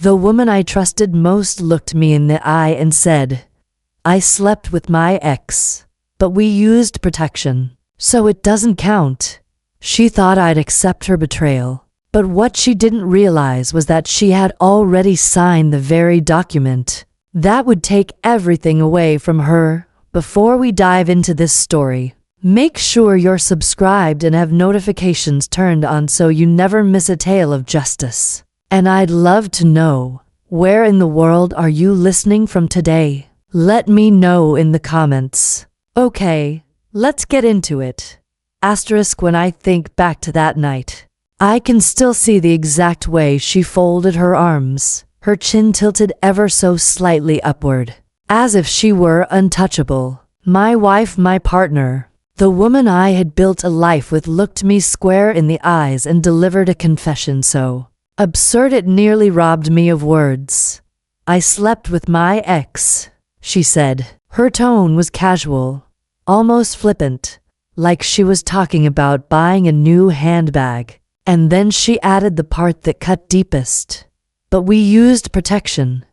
The woman I trusted most looked me in the eye and said, "I slept with my ex, but we used protection, so it doesn't count." She thought I'd accept her betrayal, but what she didn't realize was that she had already signed the very document that would take everything away from her. Before we dive into this story, make sure you're subscribed and have notifications turned on so you never miss a tale of justice. And I'd love to know, where in the world are you listening from today? Let me know in the comments. Okay, let's get into it. When I think back to that night, I can still see the exact way she folded her arms, her chin tilted ever so slightly upward, as if she were untouchable. My wife, my partner, the woman I had built a life with, looked me square in the eyes and delivered a confession so absurd it nearly robbed me of words. "I slept with my ex," she said. Her tone was casual, almost flippant, like she was talking about buying a new handbag. And then she added the part that cut deepest. "But we used protection,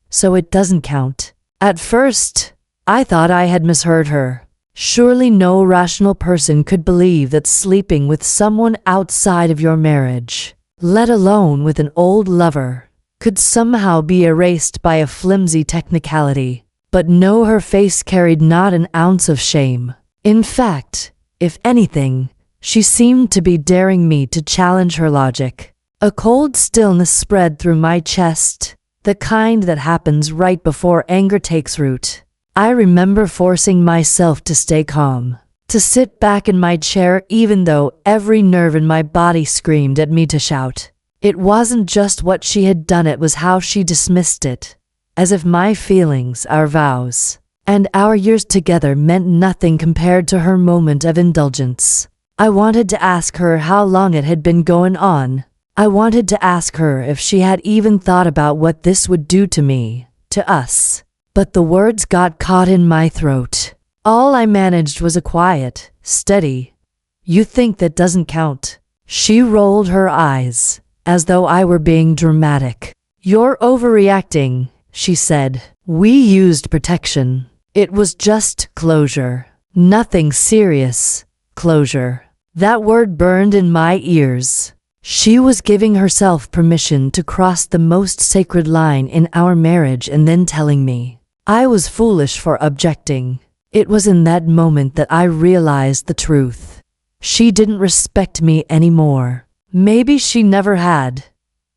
so it doesn't count." At first, I thought I had misheard her. Surely no rational person could believe that sleeping with someone outside of your marriage, let alone with an old lover, could somehow be erased by a flimsy technicality. But no, her face carried not an ounce of shame. In fact, if anything, she seemed to be daring me to challenge her logic. A cold stillness spread through my chest, the kind that happens right before anger takes root. I remember forcing myself to stay calm, to sit back in my chair even though every nerve in my body screamed at me to shout. It wasn't just what she had done, it was how she dismissed it, as if my feelings, our vows, and our years together meant nothing compared to her moment of indulgence. I wanted to ask her how long it had been going on. I wanted to ask her if she had even thought about what this would do to me, to us. But the words got caught in my throat. All I managed was a quiet, steady, "You think that doesn't count." She rolled her eyes, as though I were being dramatic. "You're overreacting," she said. "We used protection. It was just closure. Nothing serious. Closure." That word burned in my ears. She was giving herself permission to cross the most sacred line in our marriage and then telling me I was foolish for objecting. It was in that moment that I realized the truth. She didn't respect me anymore. Maybe she never had.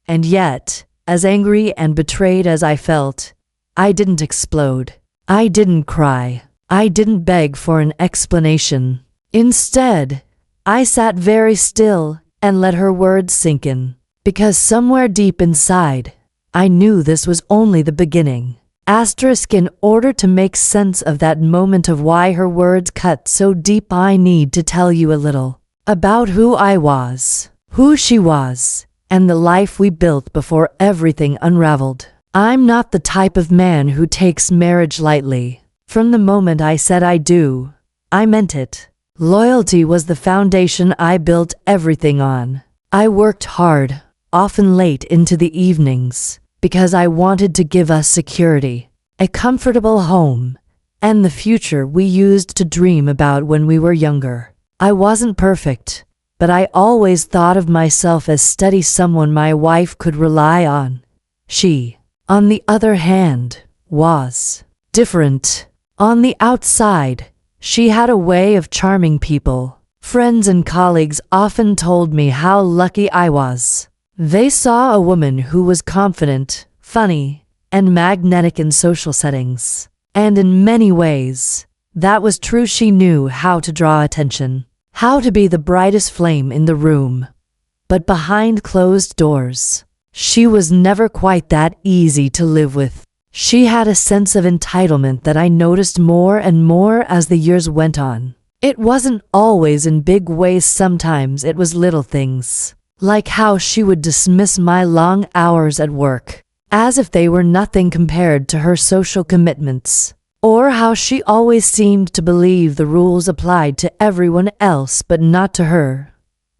And yet, as angry and betrayed as I felt, I didn't explode. I didn't cry. I didn't beg for an explanation. Instead, I sat very still and let her words sink in, because somewhere deep inside, I knew this was only the beginning. In order to make sense of that moment of why her words cut so deep, I need to tell you a little about who I was, who she was, and the life we built before everything unraveled. I'm not the type of man who takes marriage lightly. From the moment I said I do, I meant it. Loyalty was the foundation I built everything on. I worked hard, often late into the evenings, because I wanted to give us security, a comfortable home, and the future we used to dream about when we were younger. I wasn't perfect, but I always thought of myself as steady, someone my wife could rely on. She, on the other hand, was different. On the outside, she had a way of charming people. Friends and colleagues often told me how lucky I was. They saw a woman who was confident, funny, and magnetic in social settings. And in many ways, that was true. She knew how to draw attention, how to be the brightest flame in the room. But behind closed doors, she was never quite that easy to live with. She had a sense of entitlement that I noticed more and more as the years went on. It wasn't always in big ways, sometimes it was little things, like how she would dismiss my long hours at work, as if they were nothing compared to her social commitments, or how she always seemed to believe the rules applied to everyone else but not to her.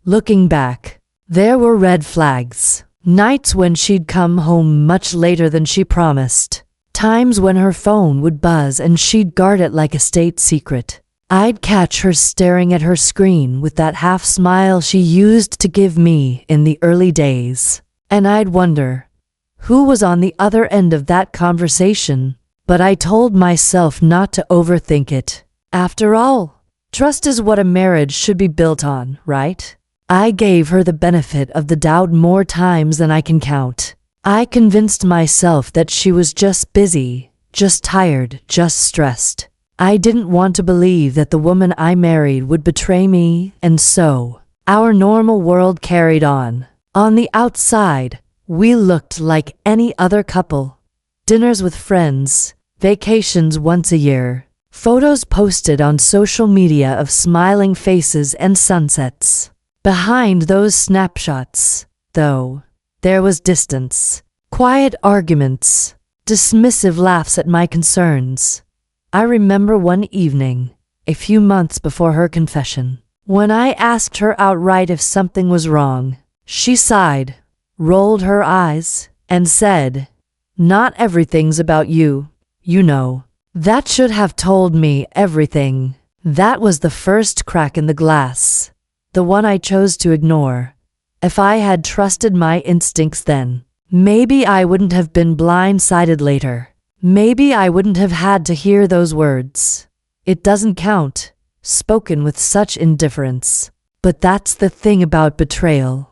Looking back, there were red flags. Nights when she'd come home much later than she promised. Times when her phone would buzz and she'd guard it like a state secret. I'd catch her staring at her screen with that half smile she used to give me in the early days. And I'd wonder, who was on the other end of that conversation? But I told myself not to overthink it. After all, trust is what a marriage should be built on, right? I gave her the benefit of the doubt more times than I can count. I convinced myself that she was just busy, just tired, just stressed. I didn't want to believe that the woman I married would betray me, and so, our normal world carried on. On the outside, we looked like any other couple. Dinners with friends, vacations once a year, photos posted on social media of smiling faces and sunsets. Behind those snapshots, though, there was distance, quiet arguments, dismissive laughs at my concerns. I remember one evening, a few months before her confession, when I asked her outright if something was wrong. She sighed, rolled her eyes, and said, "Not everything's about you, you know." That should have told me everything. That was the first crack in the glass, the one I chose to ignore. If I had trusted my instincts then, maybe I wouldn't have been blindsided later. Maybe I wouldn't have had to hear those words. "It doesn't count," spoken with such indifference. But that's the thing about betrayal.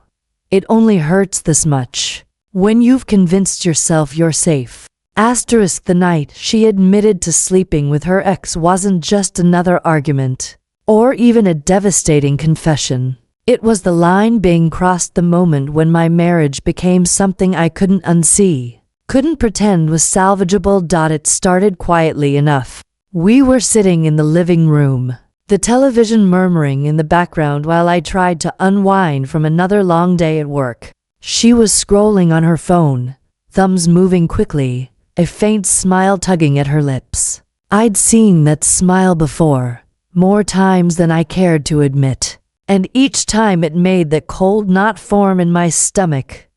It only hurts this much. When you've convinced yourself you're safe. The night she admitted to sleeping with her ex wasn't just another argument, or even a devastating confession. It was the line being crossed, the moment when my marriage became something I couldn't unsee, couldn't pretend was salvageable. It started quietly enough. We were sitting in the living room, the television murmuring in the background while I tried to unwind from another long day at work. She was scrolling on her phone, thumbs moving quickly, a faint smile tugging at her lips. I'd seen that smile before, more times than I cared to admit, and each time it made that cold knot form in my stomach.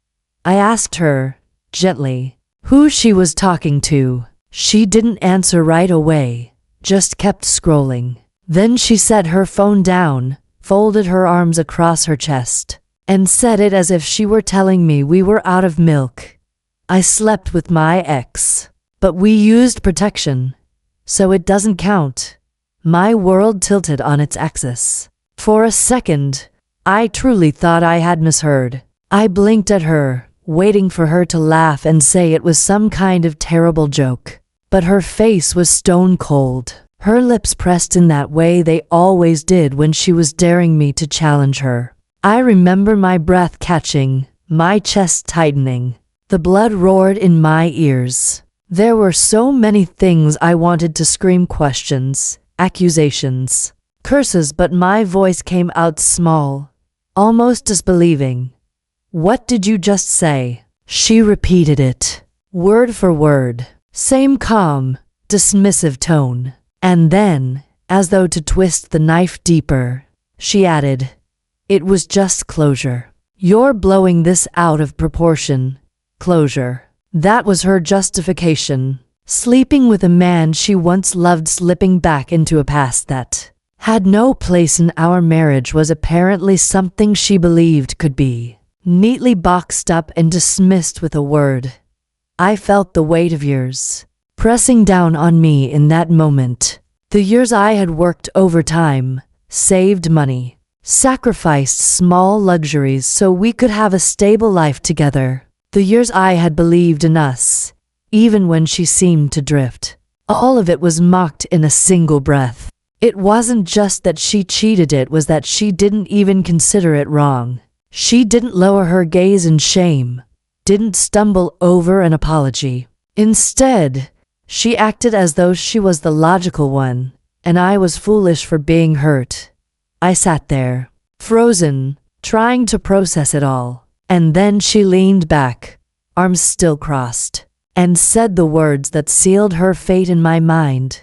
I asked her, gently, who she was talking to. She didn't answer right away, just kept scrolling. Then she set her phone down, folded her arms across her chest, and said it as if she were telling me we were out of milk. "I slept with my ex, but we used protection, so it doesn't count." My world tilted on its axis. For a second, I truly thought I had misheard. I blinked at her, waiting for her to laugh and say it was some kind of terrible joke. But her face was stone cold. Her lips pressed in that way they always did when she was daring me to challenge her. I remember my breath catching, my chest tightening. The blood roared in my ears. There were so many things I wanted to scream, questions, accusations, curses, but my voice came out small, almost disbelieving. "What did you just say?" She repeated it, word for word, same calm, dismissive tone. And then, as though to twist the knife deeper, she added, "It was just closure. You're blowing this out of proportion. Closure." That was her justification. Sleeping with a man she once loved, slipping back into a past that had no place in our marriage, was apparently something she believed could be neatly boxed up and dismissed with a word. I felt the weight of years pressing down on me in that moment. The years I had worked overtime, saved money, sacrificed small luxuries so we could have a stable life together. The years I had believed in us, even when she seemed to drift. All of it was mocked in a single breath. It wasn't just that she cheated, it was that she didn't even consider it wrong. She didn't lower her gaze in shame, didn't stumble over an apology. Instead, she acted as though she was the logical one, and I was foolish for being hurt. I sat there, frozen, trying to process it all. And then she leaned back, arms still crossed, and said the words that sealed her fate in my mind.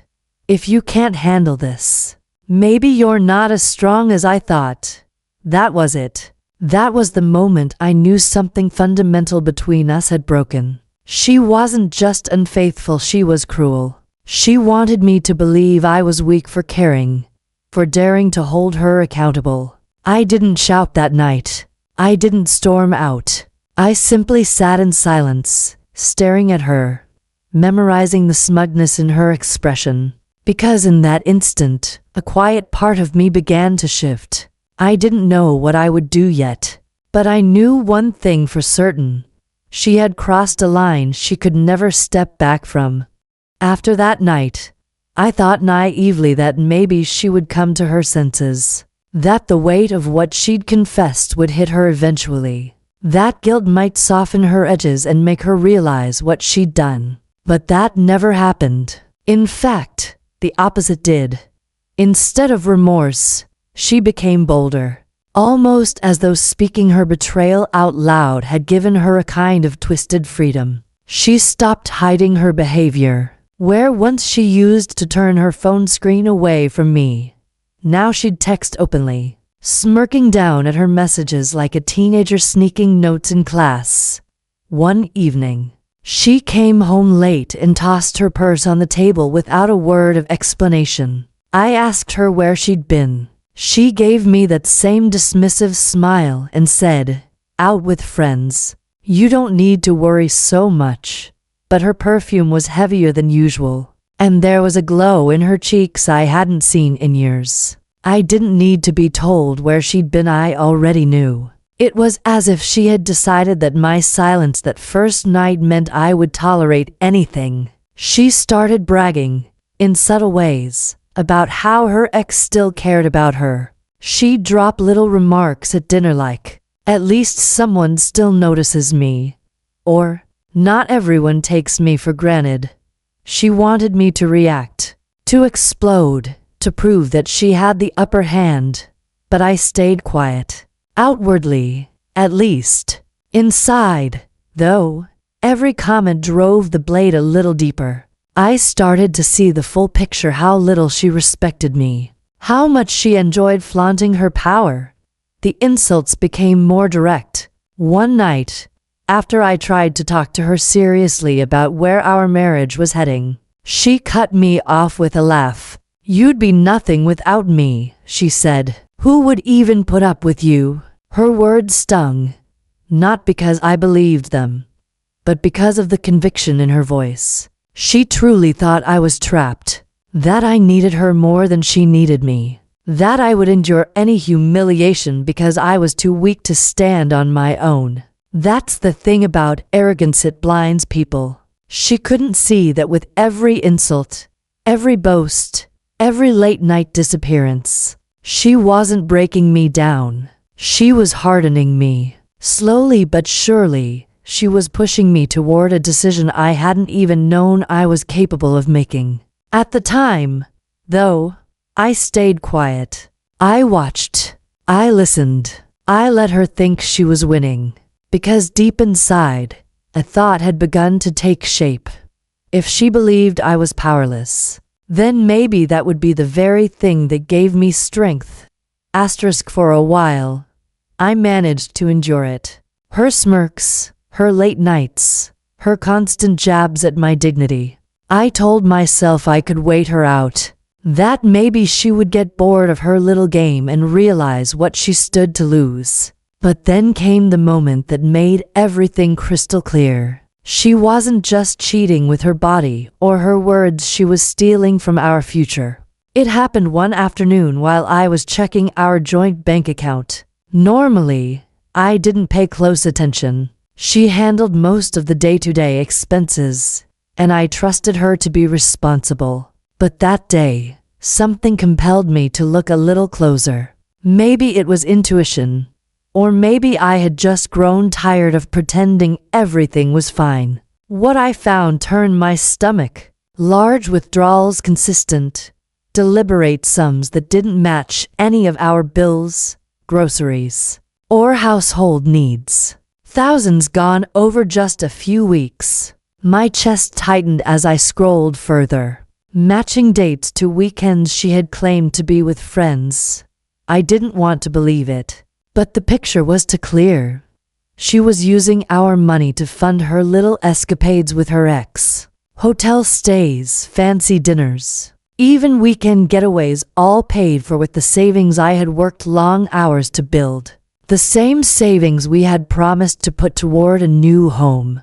"If you can't handle this, maybe you're not as strong as I thought." That was it. That was the moment I knew something fundamental between us had broken. She wasn't just unfaithful, she was cruel. She wanted me to believe I was weak for caring, for daring to hold her accountable. I didn't shout that night. I didn't storm out. I simply sat in silence, staring at her, memorizing the smugness in her expression. Because in that instant, a quiet part of me began to shift. I didn't know what I would do yet, but I knew one thing for certain. She had crossed a line she could never step back from. After that night, I thought naively that maybe she would come to her senses, that the weight of what she'd confessed would hit her eventually, that guilt might soften her edges and make her realize what she'd done. But that never happened. In fact, the opposite did. Instead of remorse, she became bolder, almost as though speaking her betrayal out loud had given her a kind of twisted freedom. She stopped hiding her behavior. Where once she used to turn her phone screen away from me, now she'd text openly, smirking down at her messages like a teenager sneaking notes in class. One evening, she came home late and tossed her purse on the table without a word of explanation. I asked her where she'd been. She gave me that same dismissive smile and said, "Out with friends. You don't need to worry so much." But her perfume was heavier than usual, and there was a glow in her cheeks I hadn't seen in years. I didn't need to be told where she'd been, I already knew. It was as if she had decided that my silence that first night meant I would tolerate anything. She started bragging, in subtle ways, about how her ex still cared about her. She'd drop little remarks at dinner like, "At least someone still notices me," or "Not everyone takes me for granted." She wanted me to react, to explode, to prove that she had the upper hand, but I stayed quiet. Outwardly, at least. Inside, though, every comment drove the blade a little deeper. I started to see the full picture: how little she respected me, how much she enjoyed flaunting her power. The insults became more direct. One night, after I tried to talk to her seriously about where our marriage was heading, she cut me off with a laugh. "You'd be nothing without me," she said. "Who would even put up with you?" Her words stung, not because I believed them, but because of the conviction in her voice. She truly thought I was trapped, that I needed her more than she needed me, that I would endure any humiliation because I was too weak to stand on my own. That's the thing about arrogance, it blinds people. She couldn't see that with every insult, every boast, every late-night disappearance, she wasn't breaking me down. She was hardening me. Slowly but surely, she was pushing me toward a decision I hadn't even known I was capable of making. At the time, though, I stayed quiet. I watched. I listened. I let her think she was winning. Because deep inside, a thought had begun to take shape. If she believed I was powerless, then maybe that would be the very thing that gave me strength. For a while, I managed to endure it. Her smirks, her late nights, her constant jabs at my dignity. I told myself I could wait her out, that maybe she would get bored of her little game and realize what she stood to lose. But then came the moment that made everything crystal clear. She wasn't just cheating with her body or her words, she was stealing from our future. It happened one afternoon while I was checking our joint bank account. Normally, I didn't pay close attention. She handled most of the day-to-day expenses, and I trusted her to be responsible. But that day, something compelled me to look a little closer. Maybe it was intuition. Or maybe I had just grown tired of pretending everything was fine. What I found turned my stomach. Large withdrawals, consistent, deliberate sums that didn't match any of our bills, groceries, or household needs. Thousands gone over just a few weeks. My chest tightened as I scrolled further. Matching dates to weekends she had claimed to be with friends. I didn't want to believe it. But the picture was too clear. She was using our money to fund her little escapades with her ex. Hotel stays, fancy dinners, even weekend getaways, all paid for with the savings I had worked long hours to build. The same savings we had promised to put toward a new home,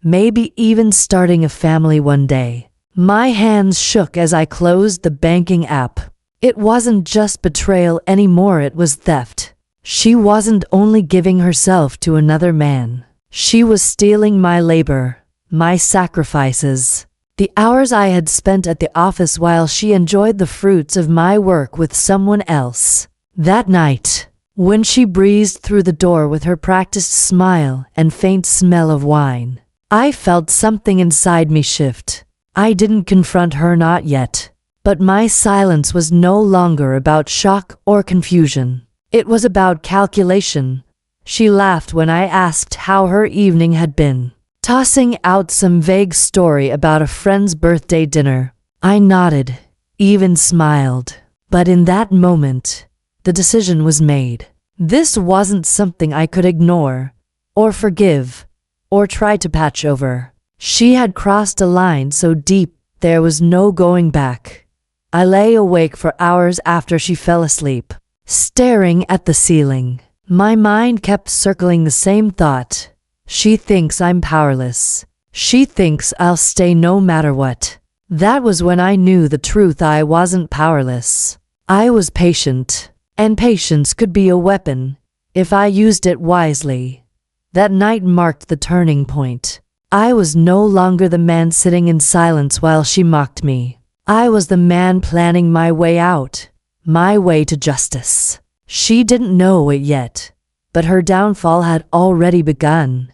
maybe even starting a family one day. My hands shook as I closed the banking app. It wasn't just betrayal anymore, it was theft. She wasn't only giving herself to another man. She was stealing my labor, my sacrifices, the hours I had spent at the office while she enjoyed the fruits of my work with someone else. That night, when she breezed through the door with her practiced smile and faint smell of wine, I felt something inside me shift. I didn't confront her, not yet. But my silence was no longer about shock or confusion. It was about calculation. She laughed when I asked how her evening had been, tossing out some vague story about a friend's birthday dinner. I nodded, even smiled. But in that moment, the decision was made. This wasn't something I could ignore, or forgive, or try to patch over. She had crossed a line so deep there was no going back. I lay awake for hours after she fell asleep, staring at the ceiling. My mind kept circling the same thought. She thinks I'm powerless. She thinks I'll stay no matter what. That was when I knew the truth. I wasn't powerless. I was patient, and patience could be a weapon if I used it wisely. That night marked the turning point. I was no longer the man sitting in silence while she mocked me. I was the man planning my way out, my way to justice. She didn't know it yet, but her downfall had already begun.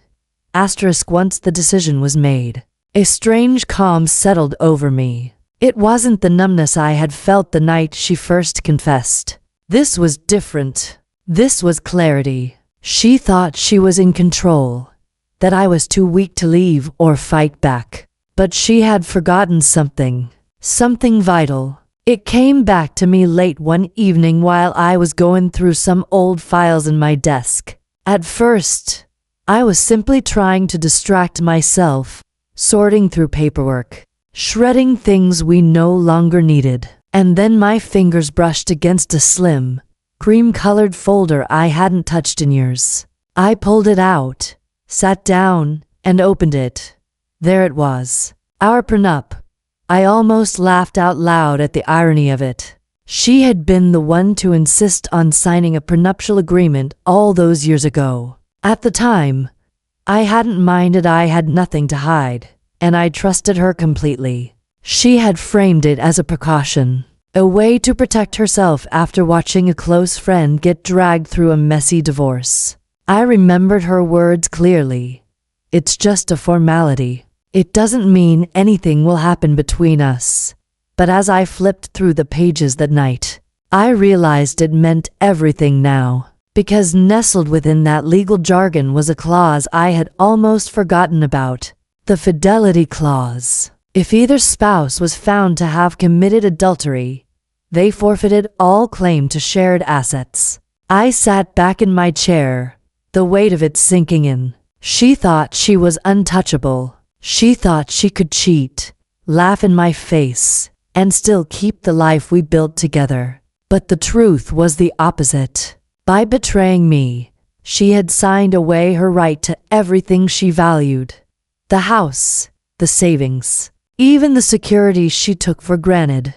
Once the decision was made, a strange calm settled over me. It wasn't the numbness I had felt the night she first confessed. This was different. This was clarity. She thought she was in control, that I was too weak to leave or fight back. But she had forgotten something vital. It came back to me late one evening while I was going through some old files in my desk. At first, I was simply trying to distract myself, sorting through paperwork, shredding things we no longer needed. And then my fingers brushed against a slim, cream-colored folder I hadn't touched in years. I pulled it out, sat down, and opened it. There it was. Our prenup. I almost laughed out loud at the irony of it. She had been the one to insist on signing a prenuptial agreement all those years ago. At the time, I hadn't minded. I had nothing to hide, and I trusted her completely. She had framed it as a precaution, a way to protect herself after watching a close friend get dragged through a messy divorce. I remembered her words clearly. It's just a formality. It doesn't mean anything will happen between us. But as I flipped through the pages that night, I realized it meant everything now. Because nestled within that legal jargon was a clause I had almost forgotten about. The fidelity clause. If either spouse was found to have committed adultery, they forfeited all claim to shared assets. I sat back in my chair, the weight of it sinking in. She thought she was untouchable. She thought she could cheat, laugh in my face, and still keep the life we built together. But the truth was the opposite. By betraying me, she had signed away her right to everything she valued. The house, the savings, even the security she took for granted.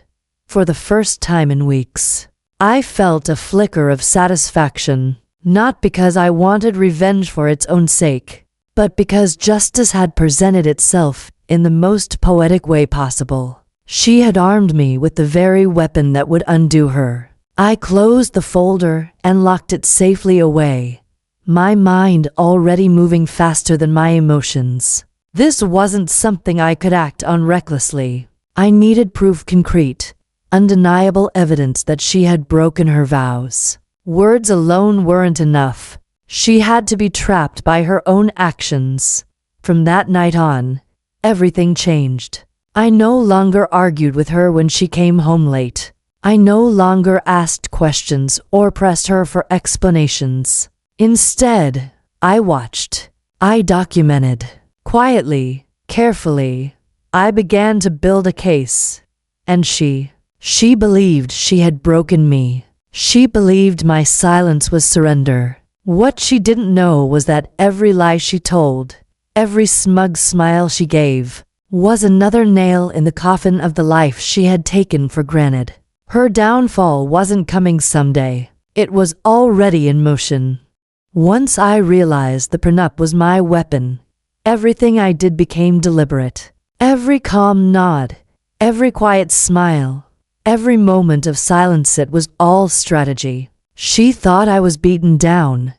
For the first time in weeks, I felt a flicker of satisfaction, not because I wanted revenge for its own sake, but because justice had presented itself in the most poetic way possible. She had armed me with the very weapon that would undo her. I closed the folder and locked it safely away, my mind already moving faster than my emotions. This wasn't something I could act on recklessly. I needed proof, concrete, undeniable evidence that she had broken her vows. Words alone weren't enough. She had to be trapped by her own actions. From that night on, everything changed. I no longer argued with her when she came home late. I no longer asked questions or pressed her for explanations. Instead, I watched. I documented. Quietly, carefully, I began to build a case. And she believed she had broken me. She believed my silence was surrender. What she didn't know was that every lie she told, every smug smile she gave, was another nail in the coffin of the life she had taken for granted. Her downfall wasn't coming someday. It was already in motion. Once I realized the prenup was my weapon, everything I did became deliberate. Every calm nod, every quiet smile, every moment of silence, it was all strategy. She thought I was beaten down,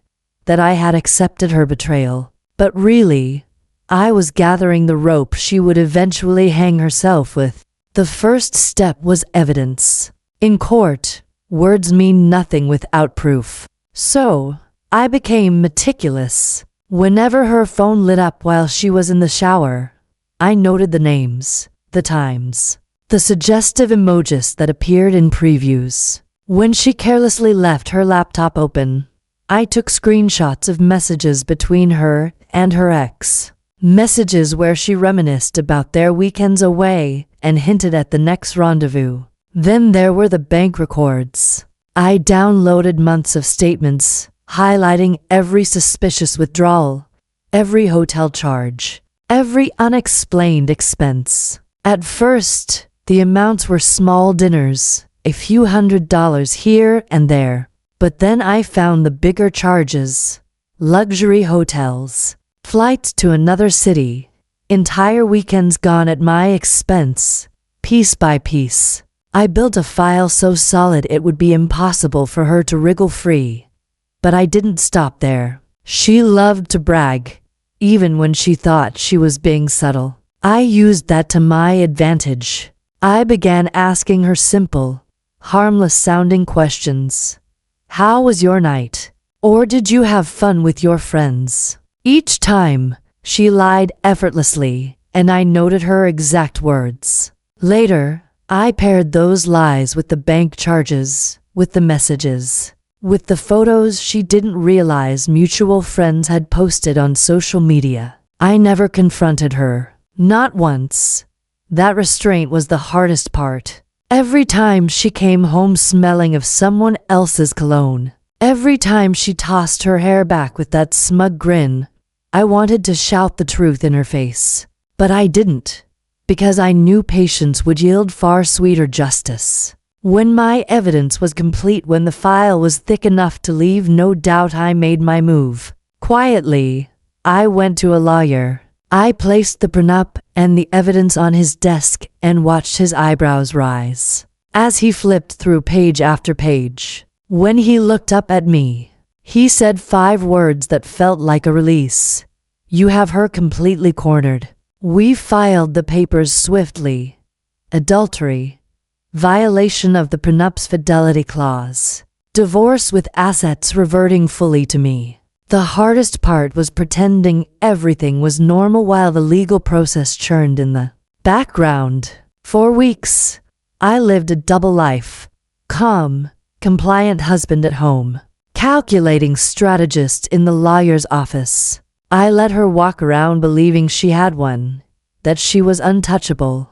that I had accepted her betrayal. But really, I was gathering the rope she would eventually hang herself with. The first step was evidence. In court, words mean nothing without proof. So, I became meticulous. Whenever her phone lit up while she was in the shower, I noted the names, the times, the suggestive emojis that appeared in previews. When she carelessly left her laptop open, I took screenshots of messages between her and her ex. Messages where she reminisced about their weekends away and hinted at the next rendezvous. Then there were the bank records. I downloaded months of statements, highlighting every suspicious withdrawal, every hotel charge, every unexplained expense. At first, the amounts were small dinners, a few $100s here and there. But then I found the bigger charges: luxury hotels, flights to another city, entire weekends gone at my expense. Piece by piece, I built a file so solid it would be impossible for her to wriggle free. But I didn't stop there. She loved to brag, even when she thought she was being subtle. I used that to my advantage. I began asking her simple, harmless-sounding questions. How was your night? Or did you have fun with your friends? Each time, she lied effortlessly, and I noted her exact words. Later, I paired those lies with the bank charges, with the messages, with the photos she didn't realize mutual friends had posted on social media. I never confronted her. Not once. That restraint was the hardest part. Every time she came home smelling of someone else's cologne, every time she tossed her hair back with that smug grin, I wanted to shout the truth in her face. But I didn't, because I knew patience would yield far sweeter justice. When my evidence was complete, when the file was thick enough to leave no doubt, I made my move. Quietly, I went to a lawyer. I placed the prenup and the evidence on his desk and watched his eyebrows rise as he flipped through page after page. When he looked up at me, he said 5 words that felt like a release. You have her completely cornered. We filed the papers swiftly. Adultery, violation of the prenup's fidelity clause, divorce with assets reverting fully to me. The hardest part was pretending everything was normal while the legal process churned in the background. For weeks, I lived a double life: calm, compliant husband at home, calculating strategist in the lawyer's office. I let her walk around believing she had one, that she was untouchable.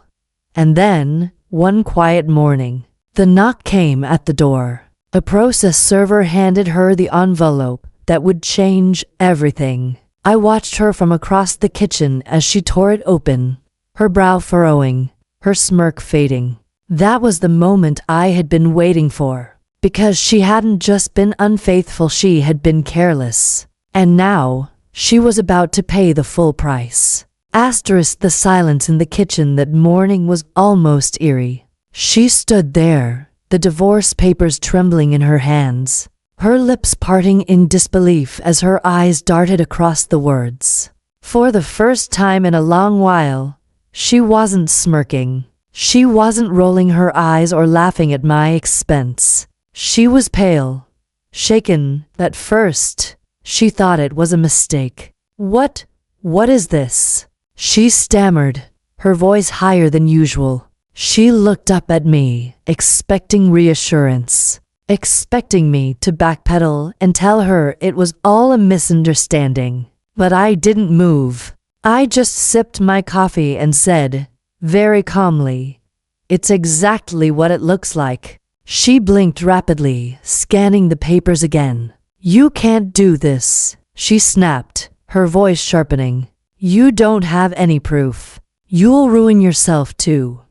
And then, one quiet morning, the knock came at the door. A process server handed her the envelope that would change everything. I watched her from across the kitchen as she tore it open, her brow furrowing, her smirk fading. That was the moment I had been waiting for, because she hadn't just been unfaithful, she had been careless. And now, she was about to pay the full price. The silence in the kitchen that morning was almost eerie. She stood there, the divorce papers trembling in her hands, her lips parting in disbelief as her eyes darted across the words. For the first time in a long while, she wasn't smirking. She wasn't rolling her eyes or laughing at my expense. She was pale, shaken. At first, she thought it was a mistake. What is this? She stammered, her voice higher than usual. She looked up at me, expecting reassurance, expecting me to backpedal and tell her it was all a misunderstanding. But I didn't move. I just sipped my coffee and said, very calmly, "It's exactly what it looks like." She blinked rapidly, scanning the papers again. "You can't do this," she snapped, her voice sharpening. "You don't have any proof. You'll ruin yourself too."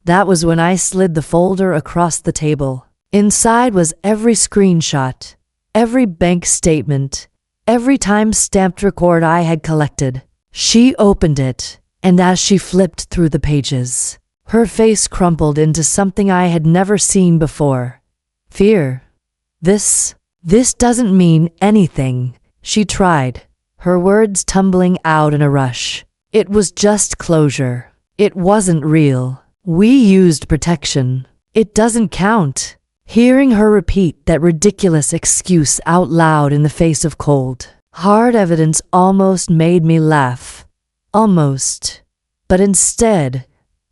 That was when I slid the folder across the table. Inside was every screenshot, every bank statement, every time-stamped record I had collected. She opened it, and as she flipped through the pages, her face crumpled into something I had never seen before. Fear. This doesn't mean anything, she tried, her words tumbling out in a rush. It was just closure. It wasn't real. We used protection. It doesn't count. Hearing her repeat that ridiculous excuse out loud in the face of cold, hard evidence almost made me laugh. Almost. But instead,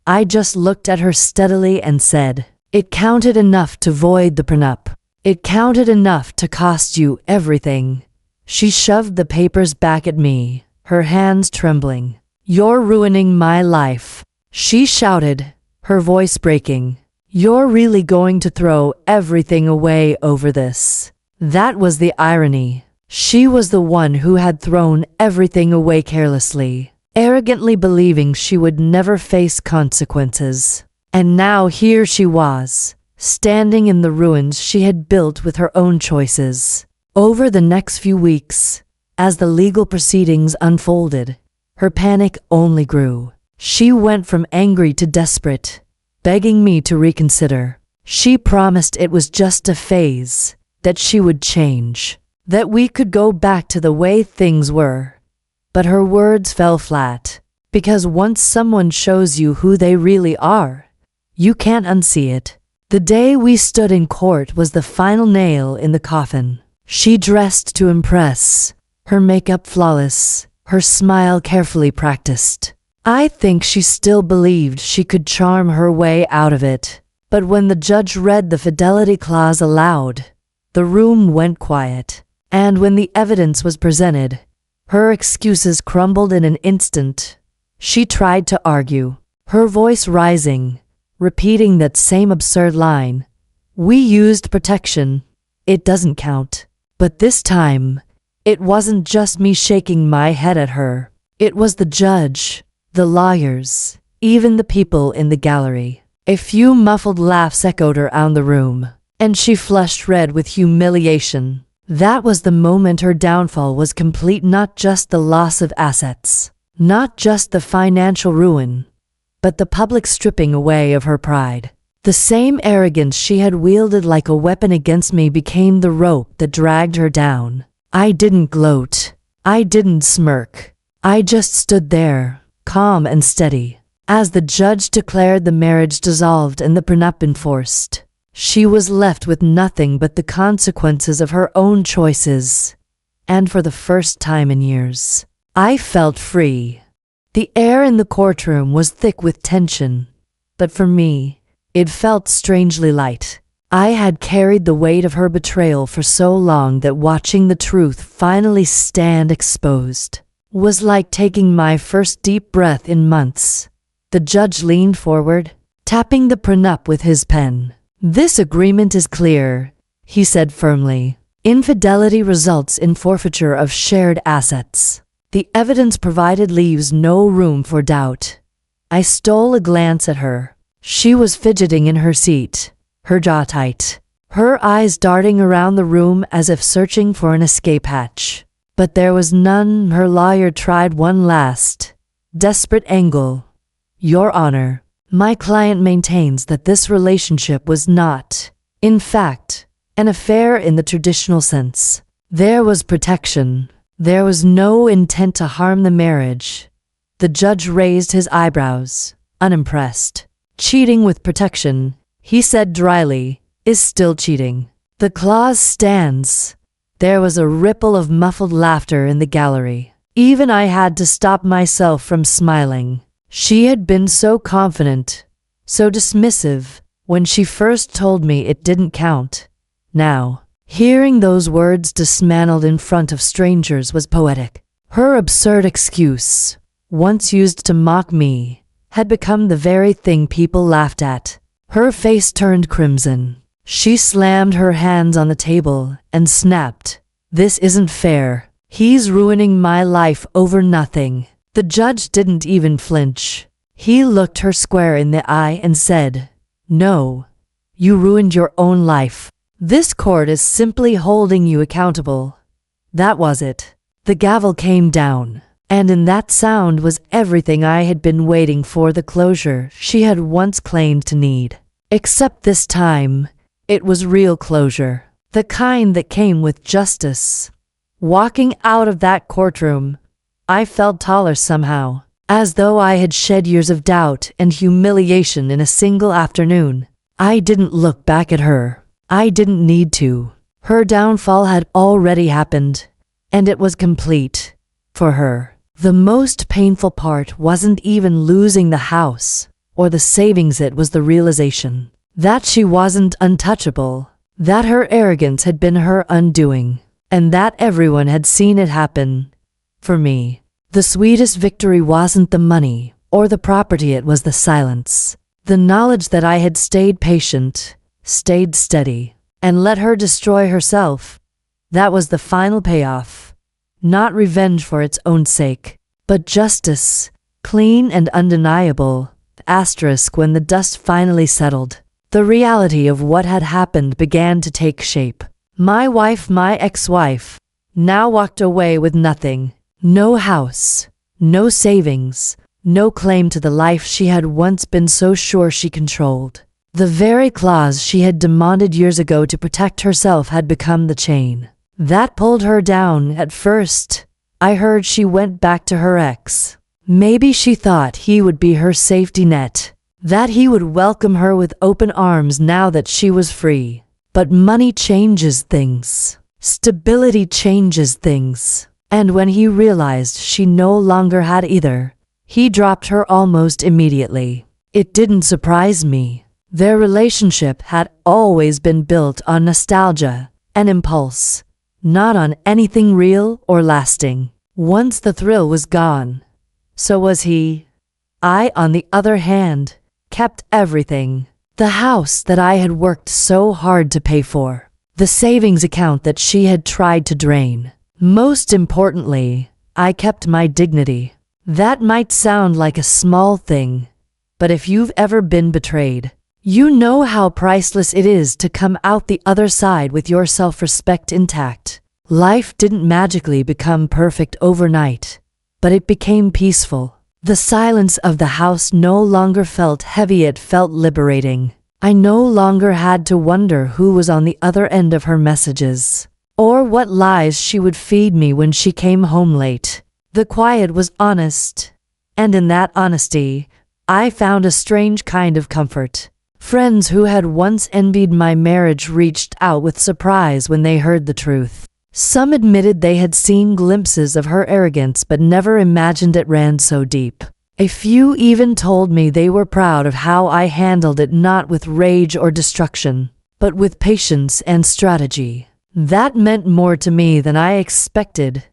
I just looked at her steadily and said, "It counted enough to void the prenup. It counted enough to cost you everything." She shoved the papers back at me, her hands trembling. "You're ruining my life," she shouted, her voice breaking. "You're really going to throw everything away over this." That was the irony. She was the one who had thrown everything away carelessly, arrogantly believing she would never face consequences. And now here she was, standing in the ruins she had built with her own choices. Over the next few weeks, as the legal proceedings unfolded, her panic only grew. She went from angry to desperate, begging me to reconsider. She promised it was just a phase, that she would change, that we could go back to the way things were. But her words fell flat, because once someone shows you who they really are, you can't unsee it. The day we stood in court was the final nail in the coffin. She dressed to impress, her makeup flawless, her smile carefully practiced. I think she still believed she could charm her way out of it. But when the judge read the fidelity clause aloud, the room went quiet. And when the evidence was presented, her excuses crumbled in an instant. She tried to argue, her voice rising, repeating that same absurd line. "We used protection. It doesn't count." But this time, it wasn't just me shaking my head at her. It was the judge, the lawyers, even the people in the gallery. A few muffled laughs echoed around the room, and she flushed red with humiliation. That was the moment her downfall was complete, not just the loss of assets, not just the financial ruin, but the public stripping away of her pride. The same arrogance she had wielded like a weapon against me became the rope that dragged her down. I didn't gloat. I didn't smirk. I just stood there, calm and steady. As the judge declared the marriage dissolved and the prenup enforced, she was left with nothing but the consequences of her own choices. And for the first time in years, I felt free. The air in the courtroom was thick with tension, but for me, it felt strangely light. I had carried the weight of her betrayal for so long that watching the truth finally stand exposed was like taking my first deep breath in months. The judge leaned forward, tapping the prenup with his pen. "This agreement is clear," he said firmly. "Infidelity results in forfeiture of shared assets. The evidence provided leaves no room for doubt." I stole a glance at her. She was fidgeting in her seat, her jaw tight, her eyes darting around the room as if searching for an escape hatch. But there was none. Her lawyer tried one last, desperate angle. "Your Honor, my client maintains that this relationship was not, in fact, an affair in the traditional sense. There was protection. There was no intent to harm the marriage." The judge raised his eyebrows, unimpressed. "Cheating with protection," he said dryly, "is still cheating. The clause stands." There was a ripple of muffled laughter in the gallery. Even I had to stop myself from smiling. She had been so confident, so dismissive, when she first told me it didn't count. Now, hearing those words dismantled in front of strangers was poetic. Her absurd excuse, once used to mock me, had become the very thing people laughed at. Her face turned crimson. She slammed her hands on the table and snapped, "This isn't fair. He's ruining my life over nothing." The judge didn't even flinch. He looked her square in the eye and said, "No, you ruined your own life. This court is simply holding you accountable." That was it. The gavel came down, and in that sound was everything I had been waiting for, the closure she had once claimed to need. Except this time, it was real closure, the kind that came with justice. Walking out of that courtroom, I felt taller somehow, as though I had shed years of doubt and humiliation in a single afternoon. I didn't look back at her. I didn't need to. Her downfall had already happened, and it was complete. For her, the most painful part wasn't even losing the house or the savings, it was the realization that she wasn't untouchable, that her arrogance had been her undoing, and that everyone had seen it happen. For me, the sweetest victory wasn't the money or the property, it was the silence. The knowledge that I had stayed patient, stayed steady, and let her destroy herself. That was the final payoff. Not revenge for its own sake, but justice, clean and undeniable. Asterisk. When the dust finally settled, the reality of what had happened began to take shape. My wife, my ex-wife, now walked away with nothing. No house, no savings, no claim to the life she had once been so sure she controlled. The very clause she had demanded years ago to protect herself had become the chain that pulled her down. At first, I heard she went back to her ex. Maybe she thought he would be her safety net, that he would welcome her with open arms now that she was free. But money changes things. Stability changes things. And when he realized she no longer had either, he dropped her almost immediately. It didn't surprise me. Their relationship had always been built on nostalgia and impulse, not on anything real or lasting. Once the thrill was gone, so was he. I, on the other hand, kept everything. The house that I had worked so hard to pay for, the savings account that she had tried to drain. Most importantly, I kept my dignity. That might sound like a small thing, but if you've ever been betrayed, you know how priceless it is to come out the other side with your self-respect intact. Life didn't magically become perfect overnight, but it became peaceful. The silence of the house no longer felt heavy, it felt liberating. I no longer had to wonder who was on the other end of her messages, or what lies she would feed me when she came home late. The quiet was honest, and in that honesty, I found a strange kind of comfort. Friends who had once envied my marriage reached out with surprise when they heard the truth. Some admitted they had seen glimpses of her arrogance but never imagined it ran so deep. A few even told me they were proud of how I handled it, not with rage or destruction, but with patience and strategy. That meant more to me than I expected.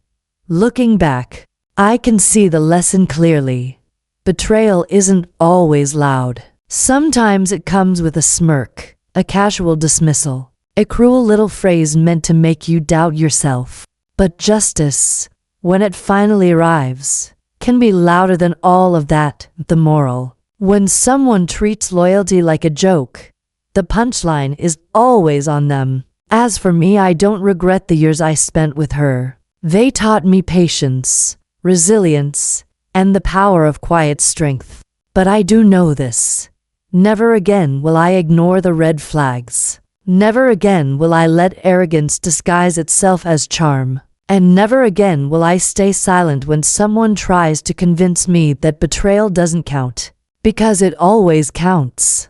Looking back, I can see the lesson clearly. Betrayal isn't always loud. Sometimes it comes with a smirk, a casual dismissal, a cruel little phrase meant to make you doubt yourself. But justice, when it finally arrives, can be louder than all of that. The moral: when someone treats loyalty like a joke, the punchline is always on them. As for me, I don't regret the years I spent with her. They taught me patience, resilience, and the power of quiet strength. But I do know this: never again will I ignore the red flags. Never again will I let arrogance disguise itself as charm. And never again will I stay silent when someone tries to convince me that betrayal doesn't count. Because it always counts.